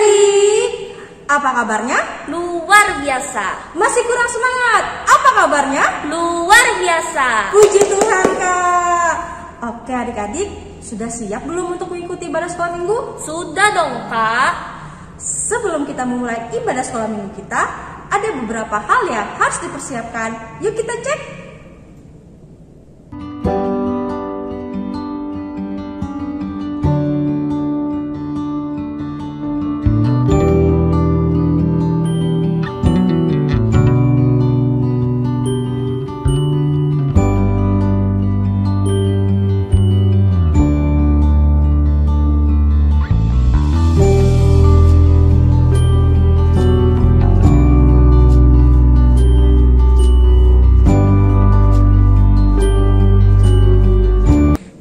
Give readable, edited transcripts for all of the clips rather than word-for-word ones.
adik-adik, apa kabarnya? Luar biasa. Masih kurang semangat? Apa kabarnya? Luar biasa. Puji Tuhan, Kak. Oke adik-adik, sudah siap belum untuk mengikuti ibadah sekolah minggu? Sudah dong, Kak. Sebelum kita memulai ibadah sekolah minggu kita, ada beberapa hal yang harus dipersiapkan. Yuk kita cek.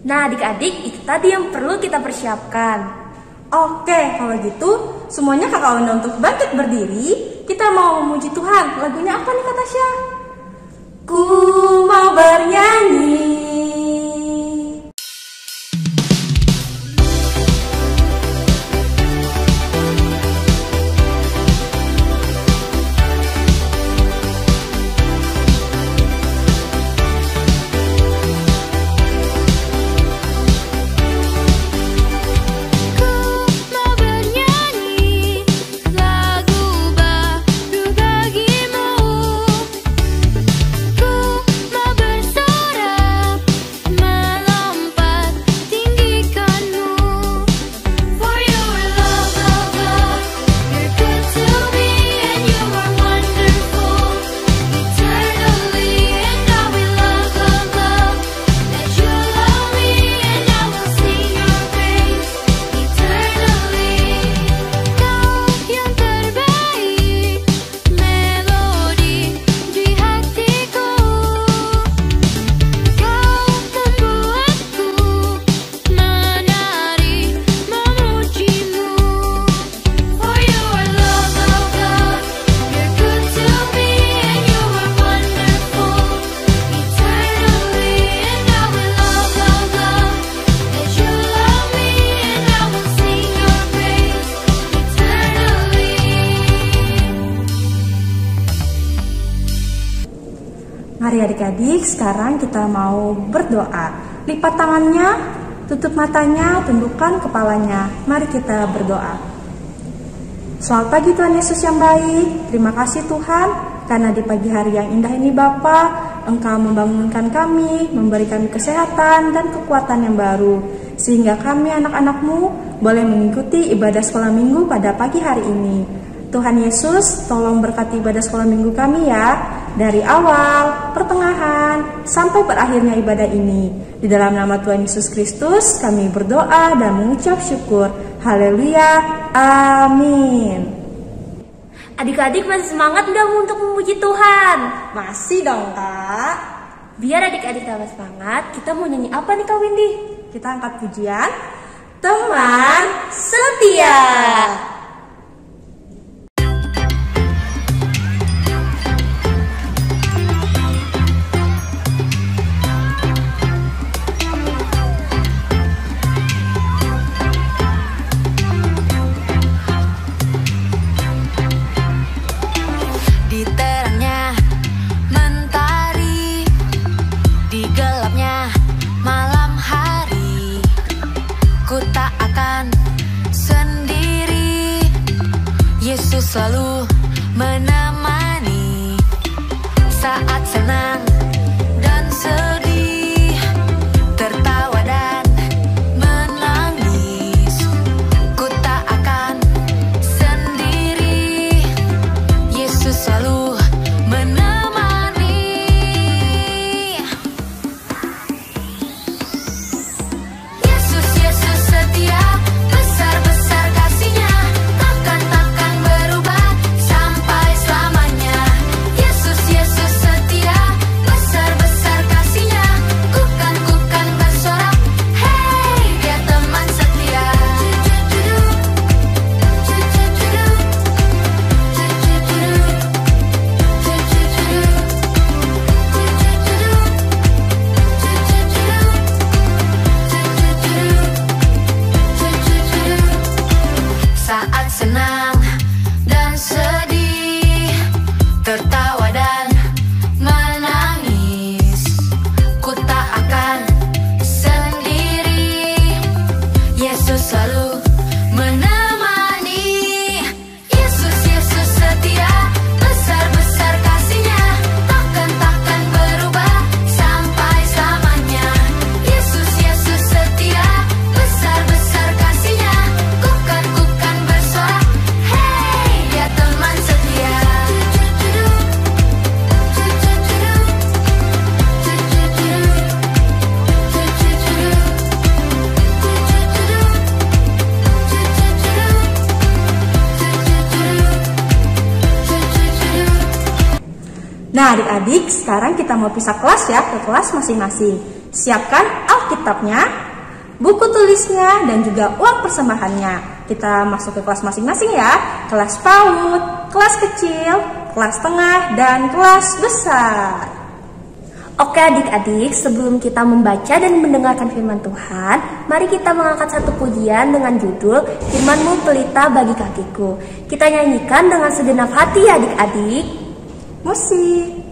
Nah, adik-adik, itu tadi yang perlu kita persiapkan. Oke, kalau gitu semuanya kakak undang untuk bangkit berdiri. Kita mau memuji Tuhan. Lagunya apa nih Kak Tasya? Ku mau bernyanyi. Mari adik-adik, sekarang kita mau berdoa. Lipat tangannya, tutup matanya, tundukkan kepalanya. Mari kita berdoa. Selamat pagi Tuhan Yesus yang baik. Terima kasih Tuhan, karena di pagi hari yang indah ini Bapa, Engkau membangunkan kami, memberi kami kesehatan dan kekuatan yang baru, sehingga kami anak-anak-Mu boleh mengikuti ibadah sekolah minggu pada pagi hari ini. Tuhan Yesus, tolong berkati ibadah sekolah minggu kami ya, dari awal, pertengahan, sampai berakhirnya ibadah ini. Di dalam nama Tuhan Yesus Kristus, kami berdoa dan mengucap syukur. Haleluya, amin. Adik-adik masih semangat nggak untuk memuji Tuhan? Masih dong Kak. Biar adik-adik tambah semangat, kita mau nyanyi apa nih Kak Windy? Kita angkat pujian, Teman Setia. Selalu menemani saat senang dan sedih, tertawa dan menangis. Ku tak akan sendiri, Yesus selalu menemani. Yesus, Yesus setia, besar-besar kasih-Nya, takkan berubah sampai selamanya. Nah adik-adik, sekarang kita mau pisah kelas ya, ke kelas masing-masing. Siapkan Alkitabnya, buku tulisnya, dan juga uang persembahannya. Kita masuk ke kelas masing-masing ya. Kelas PAUD, kelas kecil, kelas tengah, dan kelas besar. Oke adik-adik, sebelum kita membaca dan mendengarkan firman Tuhan, mari kita mengangkat satu pujian dengan judul Firman-Mu Pelita Bagi Kakiku. Kita nyanyikan dengan segenap hati ya adik-adik. Musik.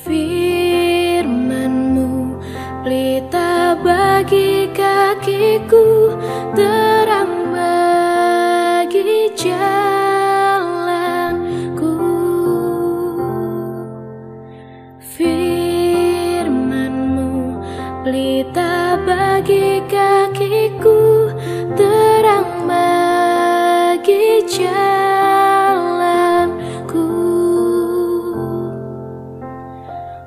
Firman-Mu pelita bagi kakiku, terang bagi jalanku. Firman-Mu pelita bagi kakiku, terang bagi jalanku.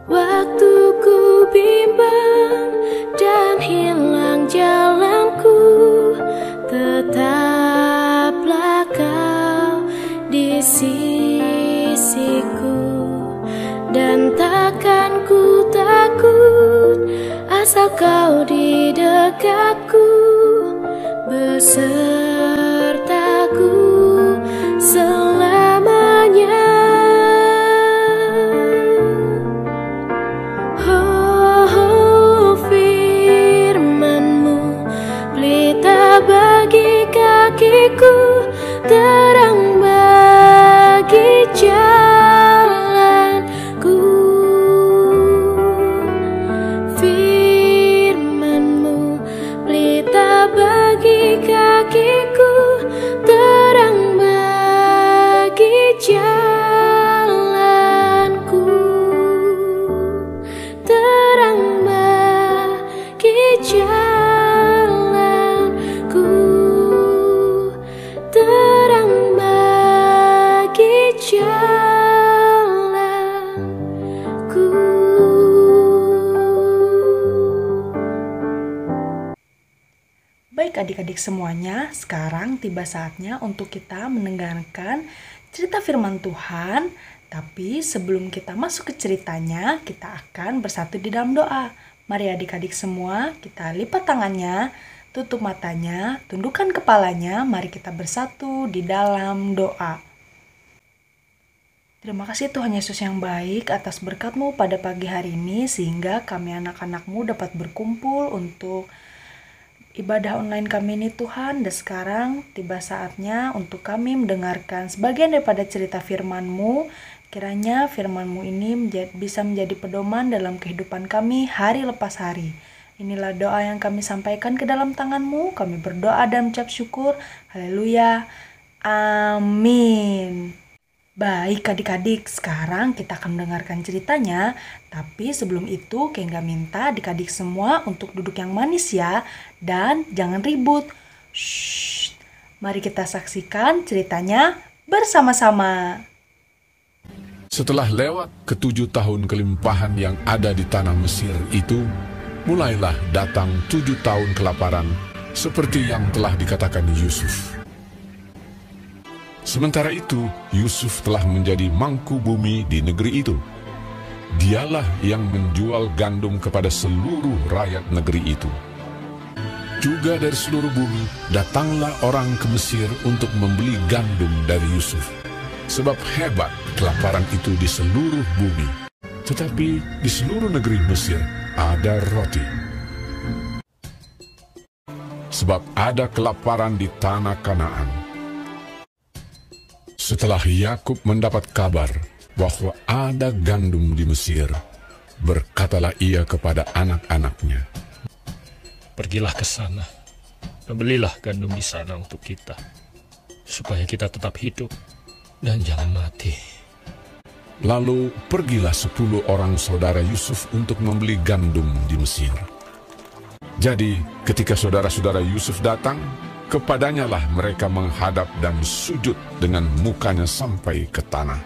Waktu ku bimbang dan hilang jalanku, tetaplah Kau di sisiku. Dan takkan ku takut, asal Kau di dekatku, besertaku selamanya. Oh, firman-Mu pelita bagi kakiku, terang bagi jalanku. Firman-Mu pelita bagi kakiku, terang bagi jalanku. Terang bagi jalanku, terang bagi jalanku. Baik adik-adik semuanya, sekarang tiba saatnya untuk kita mendengarkan cerita firman Tuhan. Tapi sebelum kita masuk ke ceritanya, kita akan bersatu di dalam doa. Mari adik-adik semua, kita lipat tangannya, tutup matanya, tundukkan kepalanya, mari kita bersatu di dalam doa. Terima kasih Tuhan Yesus yang baik atas berkat-Mu pada pagi hari ini, sehingga kami anak-anak-Mu dapat berkumpul untuk ibadah online kami ini Tuhan. Dan sekarang tiba saatnya untuk kami mendengarkan sebagian daripada cerita firman-Mu. Kiranya firman-Mu ini bisa menjadi pedoman dalam kehidupan kami hari lepas hari. Inilah doa yang kami sampaikan ke dalam tangan-Mu. Kami berdoa dan ucap syukur. Haleluya. Amin. Baik adik-adik, sekarang kita akan mendengarkan ceritanya. Tapi sebelum itu, Kengga minta adik-adik semua untuk duduk yang manis ya. Dan jangan ribut. Shh. Mari kita saksikan ceritanya bersama-sama. Setelah lewat ke-7 tahun kelimpahan yang ada di tanah Mesir itu, mulailah datang 7 tahun kelaparan, seperti yang telah dikatakan Yusuf. Sementara itu, Yusuf telah menjadi mangku bumi di negeri itu. Dialah yang menjual gandum kepada seluruh rakyat negeri itu. Juga dari seluruh bumi, datanglah orang ke Mesir untuk membeli gandum dari Yusuf. Sebab hebat kelaparan itu di seluruh bumi. Tetapi di seluruh negeri Mesir ada roti. Sebab ada kelaparan di tanah Kanaan. Setelah Yakub mendapat kabar bahwa ada gandum di Mesir, berkatalah ia kepada anak-anaknya, "Pergilah ke sana, dan belilah gandum di sana untuk kita, supaya kita tetap hidup dan jangan mati." Lalu pergilah 10 orang saudara Yusuf untuk membeli gandum di Mesir. Jadi ketika saudara-saudara Yusuf datang, kepadanya lah mereka menghadap dan sujud dengan mukanya sampai ke tanah.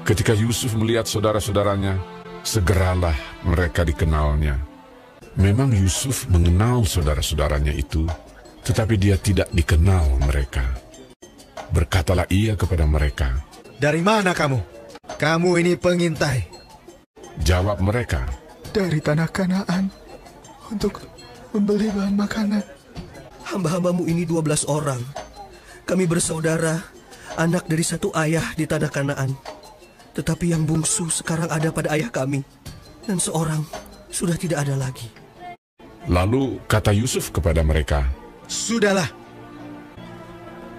Ketika Yusuf melihat saudara-saudaranya, segeralah mereka dikenalnya. Memang Yusuf mengenal saudara-saudaranya itu, Tetapi dia tidak dikenal mereka. Berkatalah ia kepada mereka, "Dari mana kamu? Kamu ini pengintai." Jawab mereka, "Dari tanah Kanaan untuk membeli bahan makanan." "Hamba-hambamu ini 12 orang. Kami bersaudara, anak dari satu ayah di tanah Kanaan. Tetapi yang bungsu sekarang ada pada ayah kami, dan seorang sudah tidak ada lagi." Lalu kata Yusuf kepada mereka, "Sudahlah,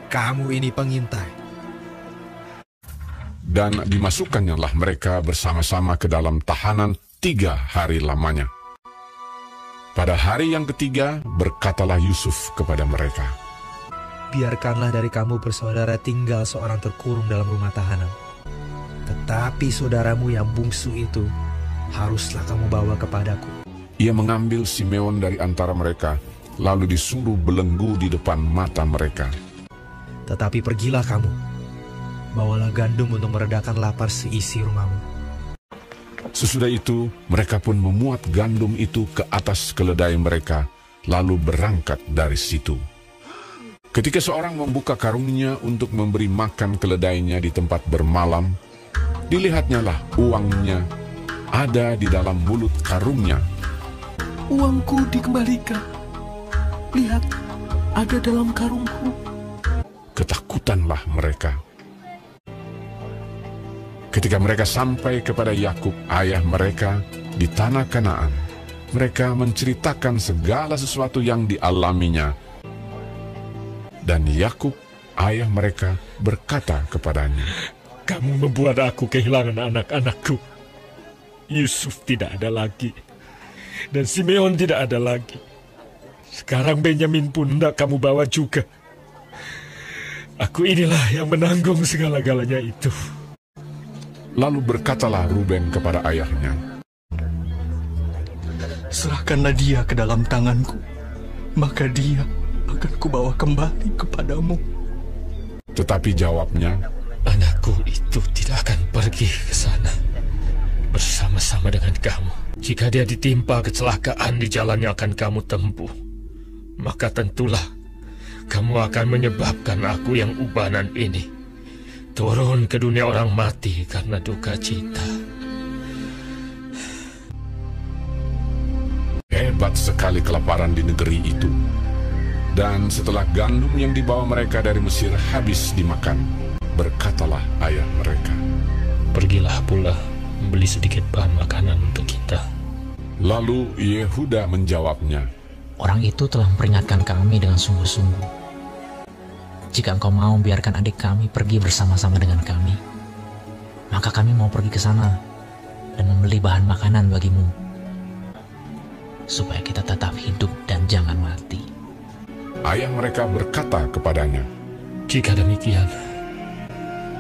kamu ini pengintai." Dan dimasukkannya mereka bersama-sama ke dalam tahanan 3 hari lamanya. Pada hari yang ketiga berkatalah Yusuf kepada mereka, "Biarkanlah dari kamu bersaudara tinggal seorang terkurung dalam rumah tahanan. Tetapi saudaramu yang bungsu itu haruslah kamu bawa kepadaku." Ia mengambil Simeon dari antara mereka, lalu disuruh belenggu di depan mata mereka. "Tetapi pergilah kamu, bawalah gandum untuk meredakan lapar seisi rumahmu." Sesudah itu, mereka pun memuat gandum itu ke atas keledai mereka, lalu berangkat dari situ. Ketika seorang membuka karungnya untuk memberi makan keledainya di tempat bermalam, dilihatnyalah uangnya ada di dalam mulut karungnya. "Uangku dikembalikan. Lihat, ada dalam karungku." Ketakutanlah mereka. Ketika mereka sampai kepada Yakub, ayah mereka, di tanah Kanaan, mereka menceritakan segala sesuatu yang dialaminya. Dan Yakub, ayah mereka, berkata kepadanya, "Kamu membuat aku kehilangan anak-anakku. Yusuf tidak ada lagi, dan Simeon tidak ada lagi. Sekarang Benyamin pun hendak kamu bawa juga. Aku inilah yang menanggung segala-galanya itu." Lalu berkatalah Ruben kepada ayahnya, "Serahkanlah dia ke dalam tanganku, maka dia akan kubawa kembali kepadamu." Tetapi jawabnya, "Anakku itu tidak akan pergi ke sana bersama-sama dengan kamu. Jika dia ditimpa kecelakaan di jalan yang akan kamu tempuh, maka tentulah kamu akan menyebabkan aku yang ubanan ini turun ke dunia orang mati karena duka cita." Hebat sekali kelaparan di negeri itu. Dan setelah gandum yang dibawa mereka dari Mesir habis dimakan, berkatalah ayah mereka, "Pergilah pula membeli sedikit bahan makanan untuk kita." Lalu Yehuda menjawabnya, "Orang itu telah memperingatkan kami dengan sungguh-sungguh. Jika engkau mau biarkan adik kami pergi bersama-sama dengan kami, maka kami mau pergi ke sana dan membeli bahan makanan bagimu, supaya kita tetap hidup dan jangan mati." Ayah mereka berkata kepadanya, "Jika demikian,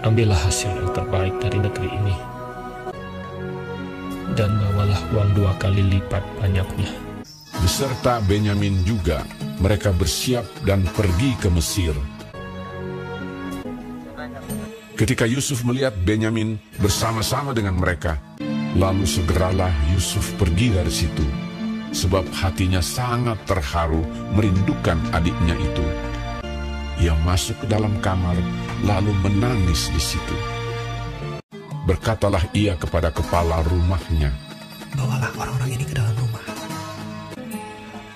ambillah hasil yang terbaik dari negeri ini, dan bawalah uang 2 kali lipat banyaknya." Beserta Benyamin juga, mereka bersiap dan pergi ke Mesir. Ketika Yusuf melihat Benyamin bersama-sama dengan mereka, lalu segeralah Yusuf pergi dari situ, sebab hatinya sangat terharu merindukan adiknya itu. Ia masuk ke dalam kamar, lalu menangis di situ. Berkatalah ia kepada kepala rumahnya, "Bawalah orang-orang ini ke dalam rumah,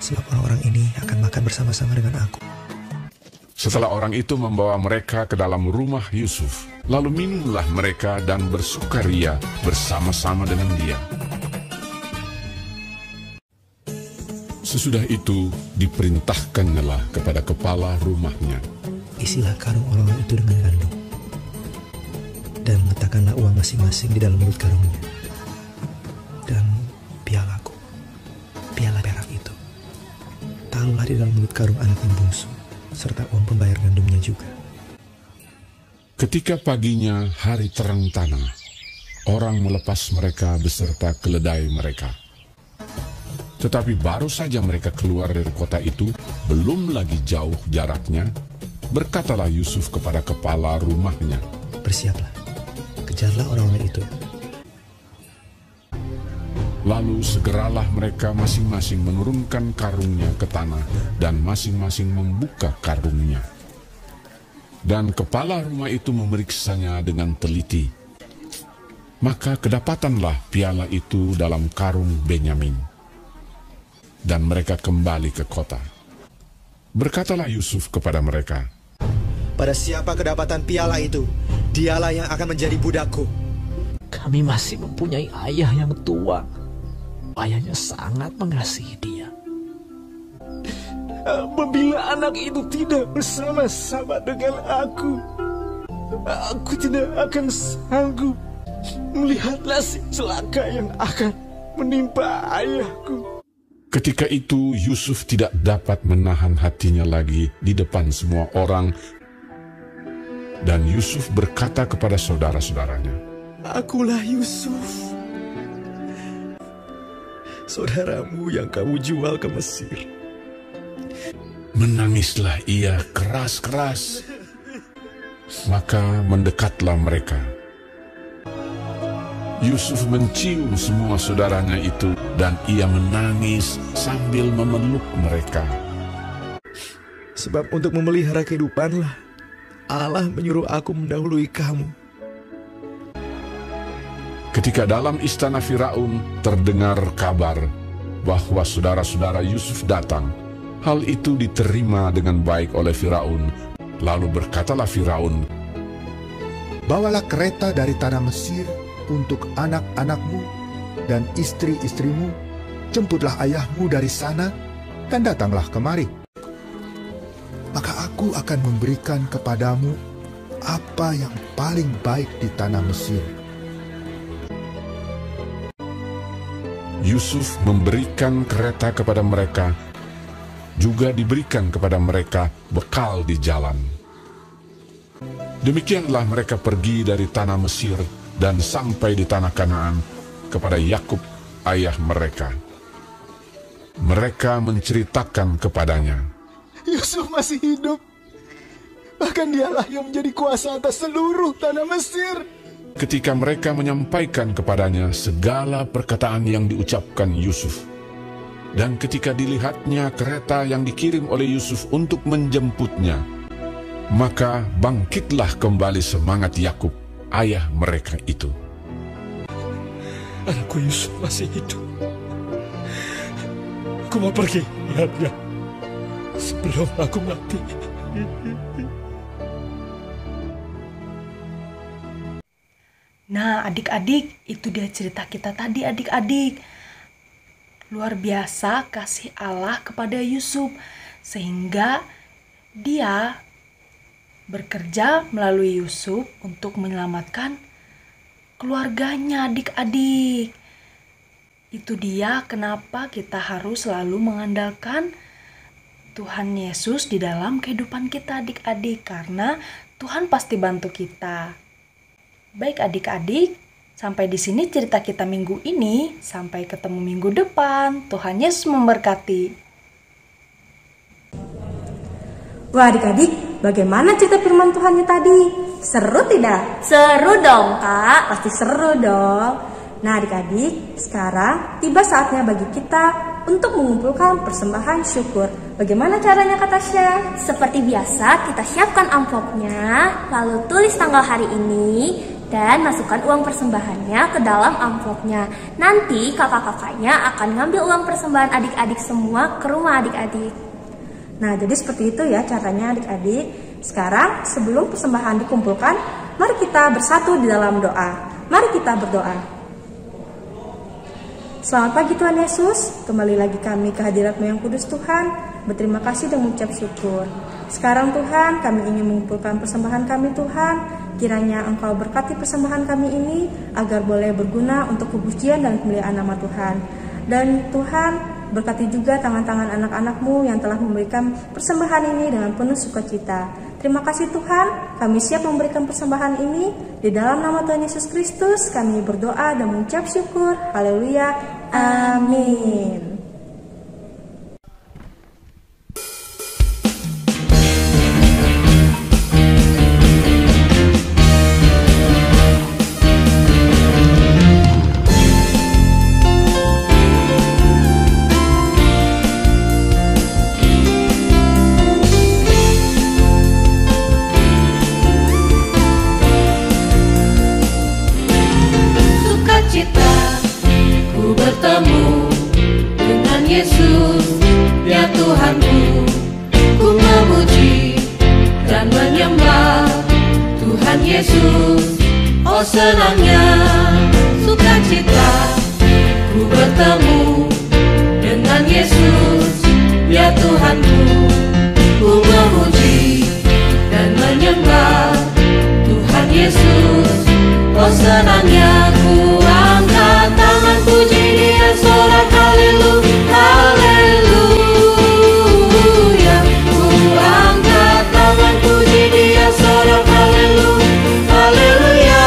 sebab orang-orang ini akan makan bersama-sama dengan aku." Setelah orang itu membawa mereka ke dalam rumah Yusuf, lalu minumlah mereka dan bersukaria bersama-sama dengan dia. Sesudah itu diperintahkannyalah kepada kepala rumahnya, "Isilah karung orang itu dengan gandum, dan letakkanlah uang masing-masing di dalam mulut karungnya. Dan pialaku, piala perak itu, taruhlah di dalam mulut karung anak yang bungsu, serta uang pembayar gandumnya juga." Ketika paginya hari terang tanah, orang melepas mereka beserta keledai mereka. Tetapi baru saja mereka keluar dari kota itu, belum lagi jauh jaraknya, berkatalah Yusuf kepada kepala rumahnya, "Bersiaplah, kejarlah orang-orang itu." Lalu segeralah mereka masing-masing menurunkan karungnya ke tanah dan masing-masing membuka karungnya. Dan kepala rumah itu memeriksanya dengan teliti. Maka kedapatanlah piala itu dalam karung Benyamin. Dan mereka kembali ke kota. Berkatalah Yusuf kepada mereka, Pada siapa kedapatan piala itu? Dialah yang akan menjadi budakku. Kami masih mempunyai ayah yang tua. Ayahnya sangat mengasihi dia. Apabila anak itu tidak bersama-sama dengan aku tidak akan sanggup melihat nasib celaka yang akan menimpa ayahku. Ketika itu Yusuf tidak dapat menahan hatinya lagi di depan semua orang. Dan Yusuf berkata kepada saudara-saudaranya, Akulah Yusuf, saudaramu yang kamu jual ke Mesir. Menangislah ia keras-keras. Maka mendekatlah mereka. Yusuf mencium semua saudaranya itu dan ia menangis sambil memeluk mereka. Sebab untuk memelihara kehidupanlah Allah menyuruh aku mendahului kamu. Ketika dalam istana Firaun terdengar kabar bahwa saudara-saudara Yusuf datang, hal itu diterima dengan baik oleh Firaun. Lalu berkatalah Firaun, Bawalah kereta dari tanah Mesir untuk anak-anakmu dan istri-istrimu, jemputlah ayahmu dari sana, dan datanglah kemari. Maka aku akan memberikan kepadamu apa yang paling baik di tanah Mesir. Yusuf memberikan kereta kepada mereka, juga diberikan kepada mereka bekal di jalan. Demikianlah mereka pergi dari tanah Mesir dan sampai di tanah Kanaan kepada Yakub ayah mereka. Mereka menceritakan kepadanya, Yusuf masih hidup. Bahkan dialah yang menjadi kuasa atas seluruh tanah Mesir. Ketika mereka menyampaikan kepadanya segala perkataan yang diucapkan Yusuf, dan ketika dilihatnya kereta yang dikirim oleh Yusuf untuk menjemputnya, maka bangkitlah kembali semangat Yakub ayah mereka itu. Anakku Yusuf masih hidup. Aku mau pergi lihatnya sebelum aku mati. Nah, adik-adik, itu dia cerita kita tadi, adik-adik. Luar biasa kasih Allah kepada Yusuf, sehingga dia bekerja melalui Yusuf untuk menyelamatkan keluarganya, adik-adik. Itu dia kenapa kita harus selalu mengandalkan Tuhan Yesus di dalam kehidupan kita, adik-adik, karena Tuhan pasti bantu kita. Baik adik-adik, sampai di sini cerita kita minggu ini. Sampai ketemu minggu depan. Tuhan Yesus memberkati. Wah adik-adik, bagaimana cerita firman Tuhannya tadi? Seru tidak? Seru dong, Kak. Pasti seru dong. Nah adik-adik, sekarang tiba saatnya bagi kita untuk mengumpulkan persembahan syukur. Bagaimana caranya Kak Tasya? Seperti biasa, kita siapkan amplopnya, lalu tulis tanggal hari ini, dan masukkan uang persembahannya ke dalam amplopnya. Nanti kakak-kakaknya akan ngambil uang persembahan adik-adik semua ke rumah adik-adik. Nah, jadi seperti itu ya caranya adik-adik. Sekarang sebelum persembahan dikumpulkan, mari kita bersatu di dalam doa. Mari kita berdoa. Selamat pagi Tuhan Yesus, kembali lagi kami ke hadirat-Mu yang kudus Tuhan. Berterima kasih dan mengucap syukur. Sekarang Tuhan, kami ingin mengumpulkan persembahan kami Tuhan. Kiranya Engkau berkati persembahan kami ini agar boleh berguna untuk kepujian dan kemuliaan nama Tuhan. Dan Tuhan, berkati juga tangan-tangan anak-anak-Mu yang telah memberikan persembahan ini dengan penuh sukacita. Terima kasih Tuhan, kami siap memberikan persembahan ini. Di dalam nama Tuhan Yesus Kristus, kami berdoa dan mengucap syukur. Haleluya. Amin. senangnya sukacita ku bertemu dengan Yesus, ya Tuhanku. Ku memuji dan menyembah Tuhan Yesus. Oh senangnya ku angkat tangan puji Dia, sorak haleluya, haleluya. Ku angkat tangan puji Dia, sorak haleluya, haleluya.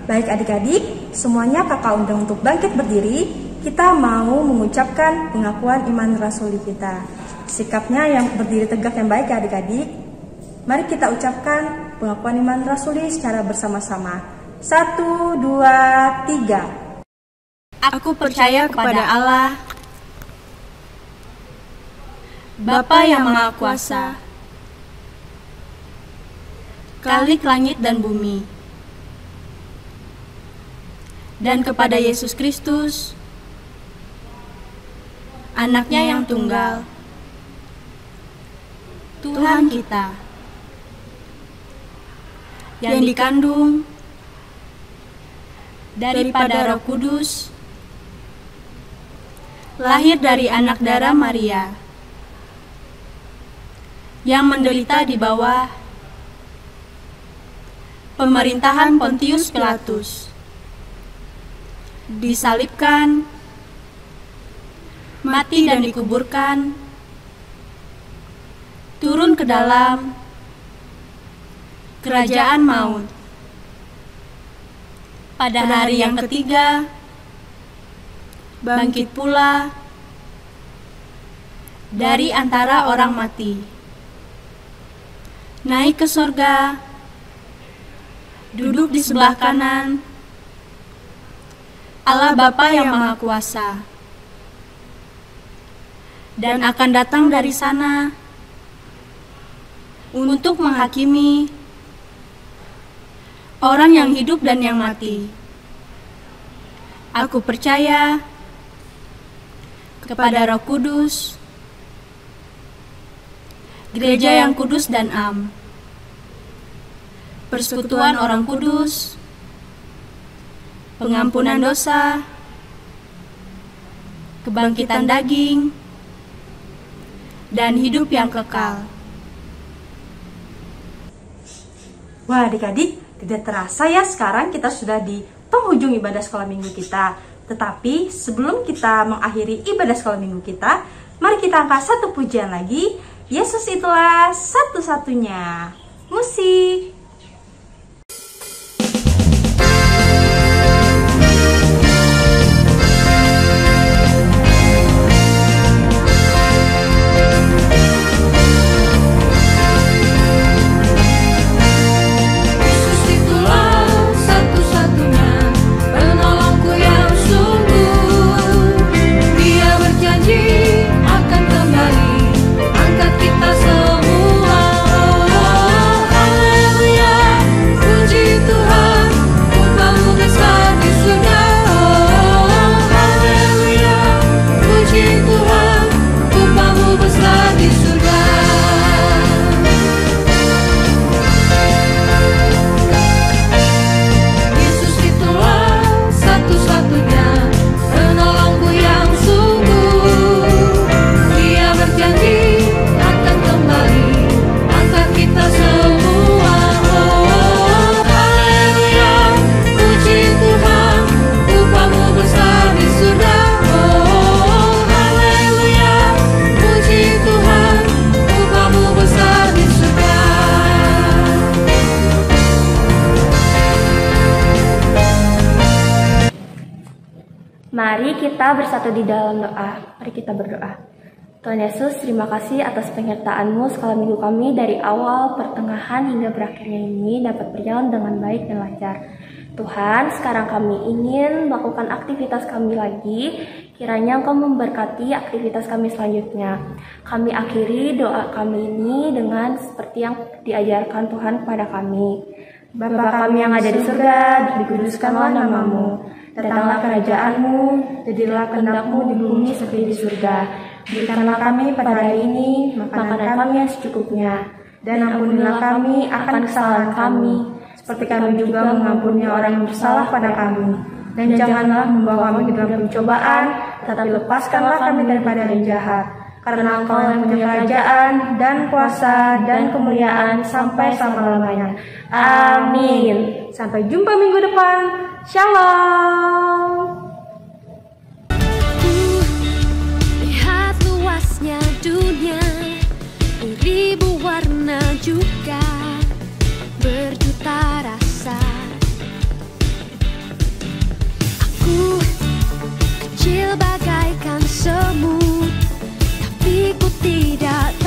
Baik adik-adik, semuanya kakak undang untuk bangkit berdiri. Kita mau mengucapkan pengakuan iman rasuli kita. Sikapnya yang berdiri tegak yang baik ya adik-adik. Mari kita ucapkan pengakuan iman rasuli secara bersama-sama. 1, 2, 3. Aku percaya kepada Allah, Bapa yang Maha Kuasa, Khalik langit dan bumi, dan kepada Yesus Kristus, Anaknya yang tunggal, Tuhan kita, yang dikandung daripada Roh Kudus, lahir dari anak darah Maria, yang menderita di bawah pemerintahan Pontius Pilatus, disalibkan, mati dan dikuburkan, turun ke dalam kerajaan maut. Pada hari yang ketiga, bangkit pula dari antara orang mati, naik ke sorga, duduk di sebelah kanan Allah Bapa yang Maha Kuasa, dan akan datang dari sana untuk menghakimi orang yang hidup dan yang mati. Aku percaya kepada Roh Kudus, gereja yang kudus dan am, persekutuan orang kudus, pengampunan dosa, kebangkitan daging, dan hidup yang kekal. Wah adik-adik, tidak terasa ya sekarang kita sudah di penghujung ibadah sekolah minggu kita. Tetapi sebelum kita mengakhiri ibadah sekolah minggu kita, mari kita angkat satu pujian lagi. Yesus itulah satu-satunya. Musik. Mari kita bersatu di dalam doa. Mari kita berdoa. Tuhan Yesus, terima kasih atas penyertaan-Mu sekolah minggu kami dari awal, pertengahan, hingga berakhirnya ini dapat berjalan dengan baik dan lancar. Tuhan, sekarang kami ingin melakukan aktivitas kami lagi. Kiranya Engkau memberkati aktivitas kami selanjutnya. Kami akhiri doa kami ini dengan seperti yang diajarkan Tuhan kepada kami. Bapa kami yang ada di surga, dikuduskanlah nama-Mu. Datanglah kerajaan-Mu, jadilah kehendak-Mu di bumi seperti di surga. Berikanlah kami pada hari ini makanan kami yang secukupnya. Dan ampunilah kami akan kesalahan kami, seperti kami juga mengampuni orang yang bersalah pada kami. Dan janganlah membawa kami ke dalam pencobaan, tetapi lepaskanlah kami daripada yang jahat. Karena Engkau yang punya kerajaan, dan kuasa, dan kemuliaan sampai selama-lamanya. Amin. Sampai jumpa minggu depan. Shalom. Lihat luasnya dunia, beribu warna juga berjuta rasa. Aku kecil bagaikan semut, tapi ku tidak